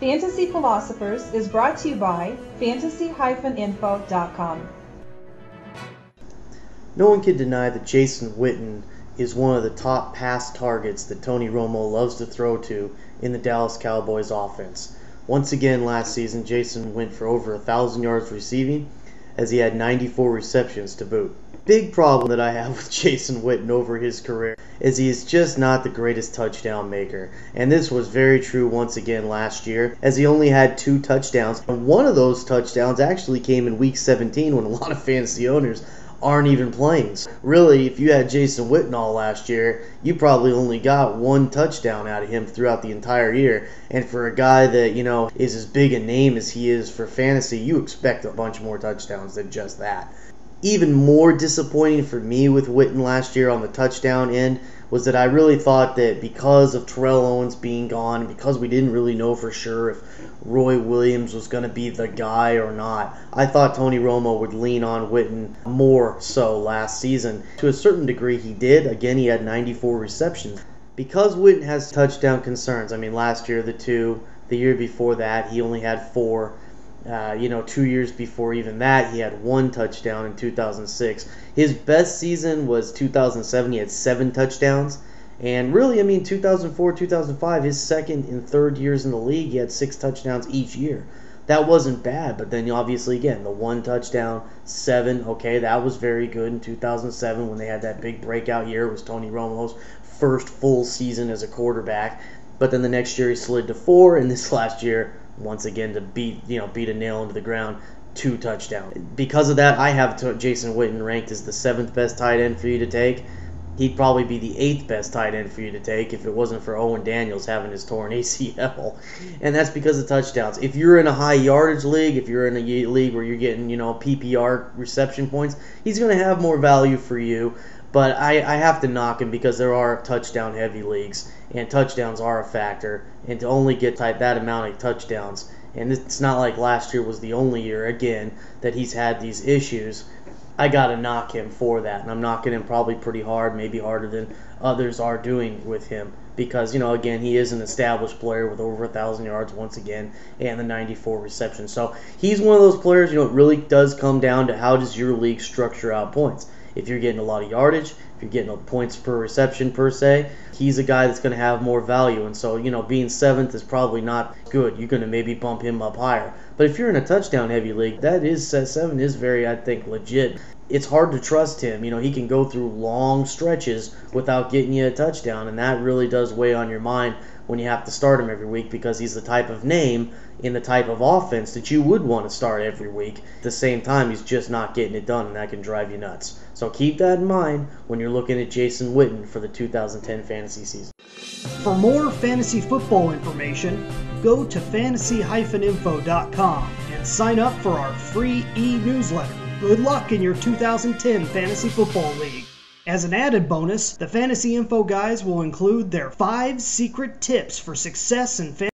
Fantasy Philosophers is brought to you by fantasy-info.com. No one can deny that Jason Witten is one of the top pass targets that Tony Romo loves to throw to in the Dallas Cowboys offense. Once again last season, Jason went for over 1,000 yards receiving as he had 94 receptions to boot. Big problem that I have with Jason Witten over his career is he is just not the greatest touchdown maker. And this was very true once again last year, as he only had 2 touchdowns. And one of those touchdowns actually came in week 17 when a lot of fantasy owners aren't even playing. So really, if you had Jason Witten all last year, you probably only got 1 touchdown out of him throughout the entire year. And for a guy that, is as big a name as he is for fantasy, you expect a bunch more touchdowns than just that. Even more disappointing for me with Witten last year on the touchdown end was that I really thought that because of Terrell Owens being gone, because we didn't really know for sure if Roy Williams was going to be the guy or not, I thought Tony Romo would lean on Witten more so last season. To a certain degree he did. Again, he had 94 receptions. Because Witten has touchdown concerns, last year the 2, the year before that he only had 4. 2 years before even that, he had 1 touchdown in 2006. His best season was 2007. He had 7 touchdowns. And really, 2004, 2005, his second and third years in the league, he had 6 touchdowns each year. That wasn't bad, but then obviously, again, the 1 touchdown, 7, okay, that was very good in 2007 when they had that big breakout year. It was Tony Romo's first full season as a quarterback. But then the next year he slid to 4, and this last year, once again, to beat a nail into the ground, 2 touchdowns. Because of that, I have Jason Witten ranked as the 7th best tight end for you to take. He'd probably be the 8th best tight end for you to take if it wasn't for Owen Daniels having his torn ACL. And that's because of touchdowns. If you're in a high yardage league, if you're in a league where you're getting, PPR reception points, he's going to have more value for you. But I have to knock him because there are touchdown-heavy leagues, and touchdowns are a factor. And to only get that amount of touchdowns, and it's not like last year was the only year, again, that he's had these issues, I got to knock him for that. And I'm knocking him probably pretty hard, maybe harder than others are doing with him. Because, again, he is an established player with over 1,000 yards once again and the 94 receptions. So he's one of those players, it really does come down to how does your league structure out points. If you're getting a lot of yardage, if you're getting points per reception per se, he's a guy that's going to have more value. And so, being 7th is probably not good. You're going to maybe bump him up higher. But if you're in a touchdown-heavy league, 7 is very, I think, legit. It's hard to trust him. He can go through long stretches without getting you a touchdown, and that really does weigh on your mind when you have to start him every week because he's the type of name in the type of offense that you would want to start every week. At the same time, he's just not getting it done, and that can drive you nuts. So keep that in mind when you're looking at Jason Witten for the 2010 fantasy season. For more fantasy football information, go to fantasy-info.com and sign up for our free e-newsletter. Good luck in your 2010 Fantasy Football League. As an added bonus, the Fantasy Info guys will include their 5 secret tips for success in fantasy